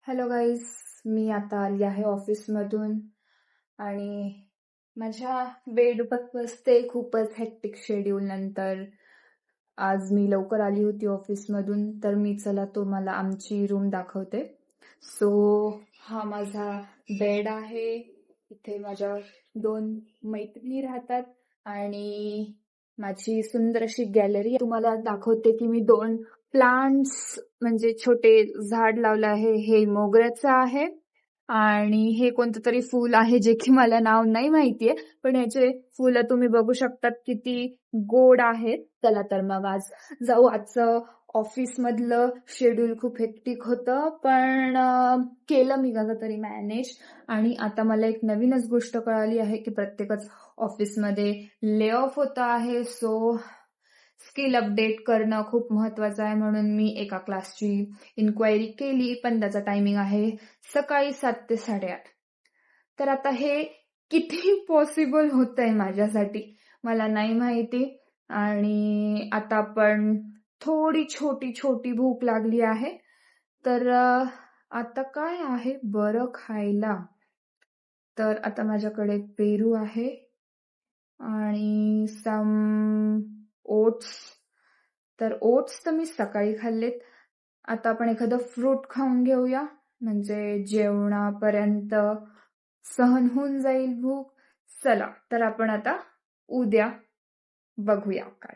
Hello guys, मी आता आली आहे ऑफिसमधून आणि माझ्या बेडवर बसते. खूपच हेक्टिक शेड्यूल नंतर आज मी लवकर आली होती ऑफिसमधून, तर मी चला तुम्हाला आमची रूम दाखवते. सो हा माझा बेड आहे. इथे माझ्या 2 मैत्रिणी राहतात आणि माझी सुंदर अशी गॅलरी तुम्हाला दाखवते की मी 2 प्लांट्स म्हणजे छोटे झाड लावलं आहे. हे मोगऱ्याचं आहे आणि हे कोणतं तरी फूल आहे जे की मला नाव नाही माहितीये, पण याचे फुलं तुम्ही बघू शकतात किती गोड आहेत. चला तर मग आज जाऊ. आजचं ऑफिस मधलं शेड्यूल खूप हेक्टिक होतं, पण केलं मी कसं तरी मॅनेज. आणि आता मला एक नवीनच गोष्ट कळाली आहे की प्रत्येकच ऑफिसमध्ये ले ऑफ होतं आहे. सो स्किल अपडेट करणं खूप महत्वाचं आहे, म्हणून मी एका क्लासची इन्क्वायरी केली, पण त्याचा टायमिंग आहे सकाळी 7 ते 8:30. तर आता हे किती पॉसिबल होतंय माझ्यासाठी मला नाही माहिती. आणि आता पण थोडी छोटी छोटी भूक लागली आहे. तर आता काय आहे बरं खायला? तर आता माझ्याकडे पेरू आहे आणि सम ओट्स. तर ओट्स तर मी सकाळी खाल्लेत. आता आपण एखादं फ्रूट खाऊन घेऊया, म्हणजे जेवणापर्यंत सहन होऊन जाईल भूक. चला तर आपण आता उद्या बघूया काय.